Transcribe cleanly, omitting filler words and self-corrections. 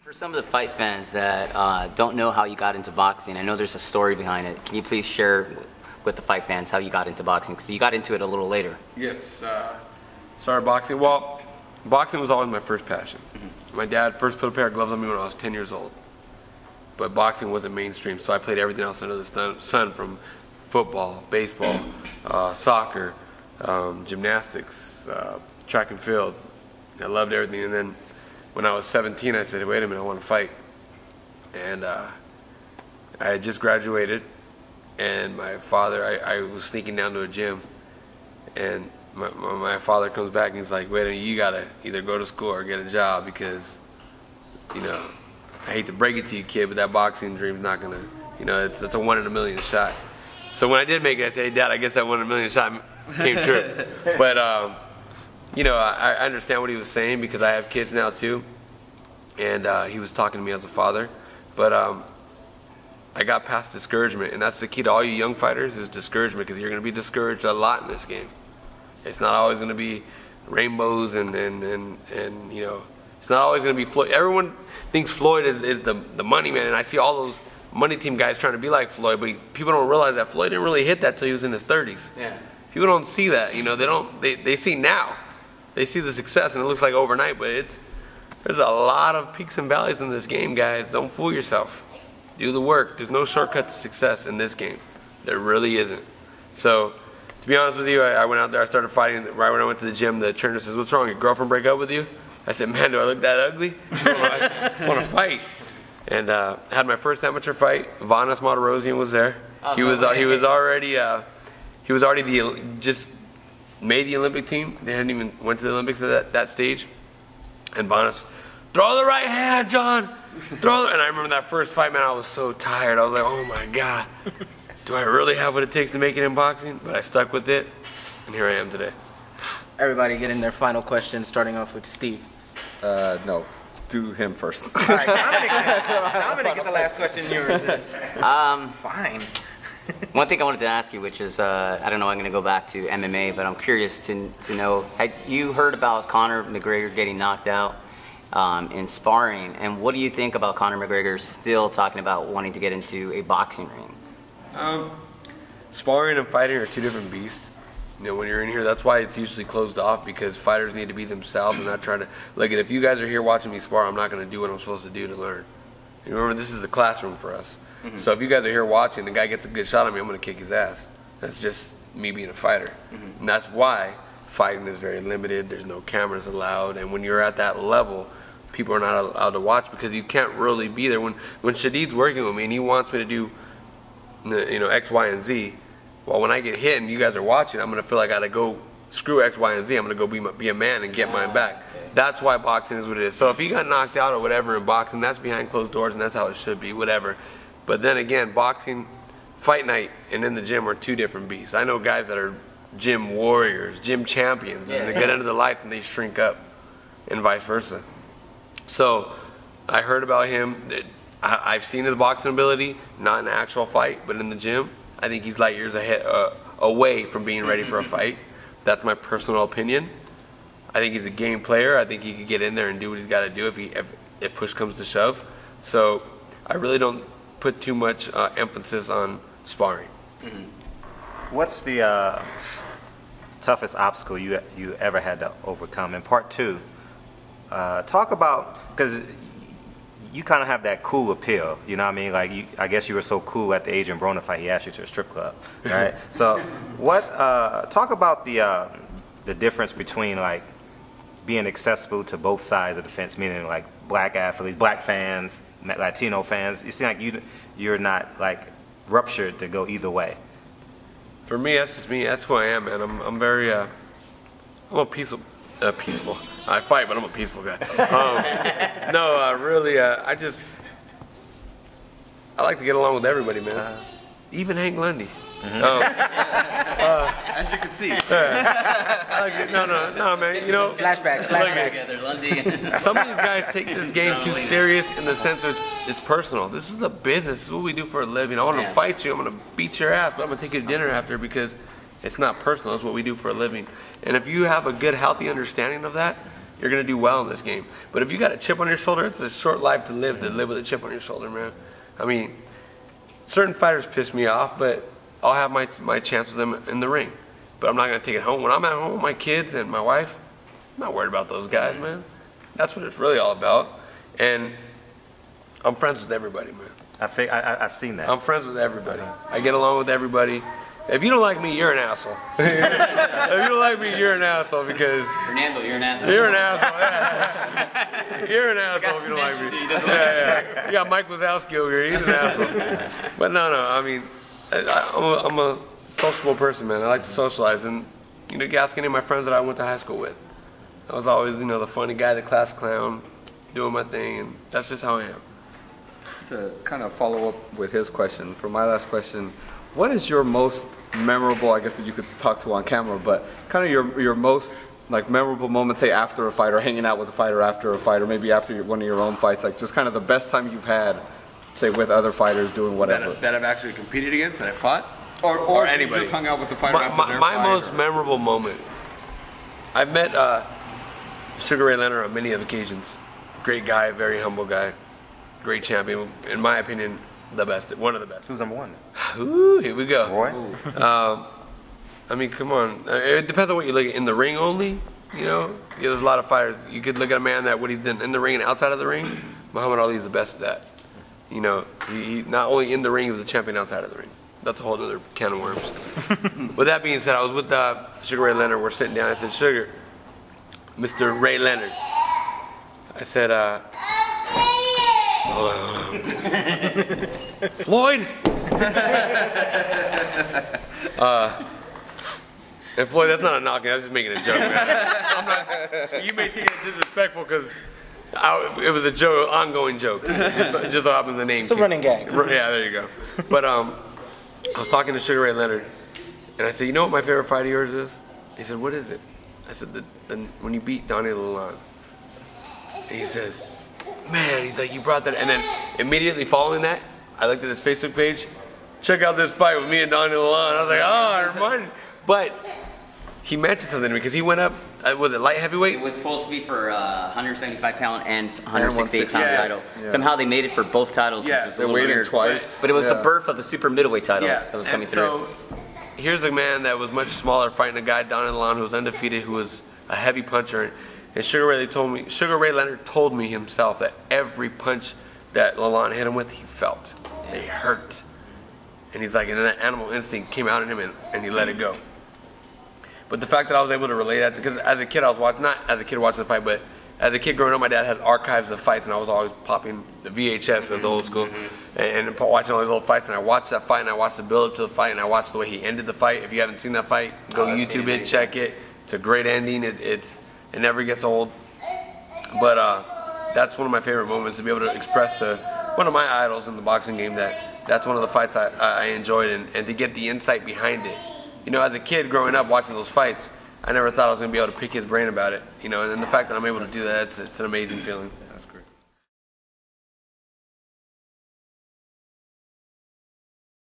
For some of the fight fans that don't know how you got into boxing, I know there's a story behind it. Can you please share with the fight fans how you got into boxing? Because you got into it a little later. Yes. Started boxing. Well, boxing was always my first passion. My dad first put a pair of gloves on me when I was 10 years old. But boxing wasn't mainstream, so I played everything else under the sun, from football, baseball, soccer, gymnastics, track and field. I loved everything. And then when I was 17, I said, wait a minute, I want to fight. And I had just graduated, and my father, I was sneaking down to a gym, and my father comes back and he's like, wait a minute, you got to either go to school or get a job because, you know, I hate to break it to you, kid, but that boxing dream's not going to, you know, it's a 1 in a million shot. So when I did make it, I said, hey, Dad, I guess that 1 in a million shot came true. But, you know, I understand what he was saying because I have kids now too, and he was talking to me as a father. But I got past discouragement, and that's the key to all you young fighters is discouragement, because you're going to be discouraged a lot in this game. It's not always going to be rainbows and you know, it's not always going to be Floyd. Everyone thinks Floyd is the money man, and I see all those money team guys trying to be like Floyd, but people don't realize that Floyd didn't really hit that till he was in his 30s. Yeah. People don't see that, you know. They see now. They see the success, and it looks like overnight, but there's a lot of peaks and valleys in this game, guys. Don't fool yourself. Do the work. There's no shortcut to success in this game. There really isn't. So, to be honest with you, I went out there, I started fighting. Right when I went to the gym, the trainer says, what's wrong, your girlfriend break up with you? I said, man, do I look that ugly? I want to fight. And I had my first amateur fight. Vanas Martirosyan was there. He was already just made the Olympic team. They hadn't even went to the Olympics at that stage. And Vanas, throw the right hand, John. Throw. And I remember that first fight, man, I was so tired. I was like, oh my God, do I really have what it takes to make it in boxing? But I stuck with it, and here I am today. Everybody getting their final question, starting off with Steve. No, do him first. All right, I'm gonna get the last question yours. Fine. One thing I wanted to ask you, which is, I don't know, I'm going to go back to MMA, but I'm curious to know, had you heard about Conor McGregor getting knocked out in sparring, and what do you think about Conor McGregor still talking about wanting to get into a boxing ring? Sparring and fighting are two different beasts. You know, when you're in here, that's why it's usually closed off, because fighters need to be themselves and not try to, like, if you guys are here watching me spar, I'm not going to do what I'm supposed to do to learn. You remember, this is a classroom for us. So if you guys are here watching, the guy gets a good shot at me, I'm going to kick his ass. That's just me being a fighter. And that's why fighting is very limited. There's no cameras allowed. And when you're at that level, people are not allowed to watch because you can't really be there. When Shadid's working with me and he wants me to do, you know, X, Y, and Z, well, when I get hit and you guys are watching, I'm going to feel like I got to go screw X, Y, and Z. I'm going to go be a man and get mine back. That's why boxing is what it is. So if he got knocked out or whatever in boxing, that's behind closed doors and that's how it should be, whatever. But then again, boxing, fight night, and in the gym are two different beasts. I know guys that are gym warriors, gym champions, and they get into the lights and they shrink up, and vice versa. So I heard about him. I've seen his boxing ability, not in an actual fight, but in the gym. I think he's light years ahead, away from being ready for a fight. That's my personal opinion. I think he's a game player. I think he could get in there and do what he's got to do if push comes to shove. So I really don't put too much emphasis on sparring. What's the toughest obstacle you ever had to overcome? In part two, talk about, because you kind of have that cool appeal, you know what I mean? Like, I guess you were so cool at the Adrian Broner fight, he asked you to a strip club, right? So talk about the difference between, like, being accessible to both sides of the fence, meaning like black athletes, black fans, Latino fans. You seem like you're not like ruptured to go either way. For me, that's just me. That's who I am, man. I'm very I'm a peaceful. I fight, but I'm a peaceful guy. No, really, I like to get along with everybody, man. Even Hank Lundy. As you can see. No, man. You know, flashbacks. Together, Lundy. Some of these guys take this game too serious in the sense that it's personal. This is a business. This is what we do for a living. I want to fight you. I'm going to beat your ass, but I'm going to take you to dinner after because it's not personal. It's what we do for a living. And if you have a good, healthy understanding of that, you're gonna do well in this game. But if you got a chip on your shoulder, it's a short life to live with a chip on your shoulder, man. I mean, certain fighters piss me off, but I'll have my chance with them in the ring. But I'm not gonna take it home. When I'm at home with my kids and my wife, I'm not worried about those guys, man. That's what it's really all about. And I'm friends with everybody, man. I've seen that. I'm friends with everybody. I get along with everybody. If you don't like me, you're an asshole. If you don't like me, you're an asshole because... Fernando, you're an asshole. You're an asshole, yeah. You're an asshole if you don't like me. Yeah. You got Mike Wazowski over here. He's an asshole. But no, I mean, I'm a sociable person, man. I like to socialize. And, you know, ask any of my friends that I went to high school with. I was always, you know, the funny guy, the class clown, doing my thing, and that's just how I am. To kind of follow up with his question, for my last question, what is your most memorable, I guess that you could talk to on camera, but kind of your most like memorable moment, say after a fight or hanging out with a fighter after a fight or maybe after one of your own fights, like just kind of the best time you've had, say with other fighters doing whatever. That I've actually competed against, that I fought? Or anybody. Just hung out with the fighter after their my fight, most memorable moment, I've met Sugar Ray Leonard on many of occasions. Great guy, very humble guy, great champion. In my opinion, the best, one of the best. Who's number one? Ooh, here we go. Roy? I mean, come on. It depends on what you look at. In the ring only, you know? Yeah, there's a lot of fighters. You could look at a man that what he's done in the ring and outside of the ring. Muhammad Ali is the best at that. You know, he not only in the ring, he was a champion outside of the ring. That's a whole other can of worms. With that being said, I was with Sugar Ray Leonard. We're sitting down. I said, Sugar, Mr. Ray Leonard. I said, hold on. Floyd? And Floyd, that's not a knocking. I was just making a joke, man. You may take it disrespectful because it was a joke, ongoing joke. It just so happened the name. It's a running gag. Yeah, there you go. But I was talking to Sugar Ray Leonard, and I said, you know what my favorite fight of yours is? He said, what is it? I said, when you beat Donnie Lalonde. And he says, man, he's like, you brought that. And then immediately following that, I looked at his Facebook page. Check out this fight with me and Donnie Lalonde. I was like, oh, reminded. But he mentioned something to me because he went up, was it light heavyweight? It was supposed to be for 175-pound and 168-pound title. Yeah. Somehow they made it for both titles. Yeah, which was they a little waited weird. twice. But it was the birth of the super middleweight titles that was coming through. So here's a man that was much smaller fighting a guy, Donnie Lalonde, who was undefeated, who was a heavy puncher. And Sugar Ray Leonard told me himself that every punch that Lalonde hit him with, he felt. They hurt. And he's like, and that animal instinct came out in him and he let it go. But the fact that I was able to relate that, because as a kid I was watching, not as a kid watching the fight, but as a kid growing up, my dad had archives of fights and I was always popping the VHS, that's old school, and watching all these old fights, and I watched that fight and I watched the build up to the fight and I watched the way he ended the fight. If you haven't seen that fight, go YouTube it, check it. It's a great ending. It never gets old. But that's one of my favorite moments, to be able to express to one of my idols in the boxing game that's one of the fights I enjoyed, and to get the insight behind it. You know, as a kid growing up watching those fights, I never thought I was going to be able to pick his brain about it. You know, and the fact that I'm able to do that, it's an amazing feeling.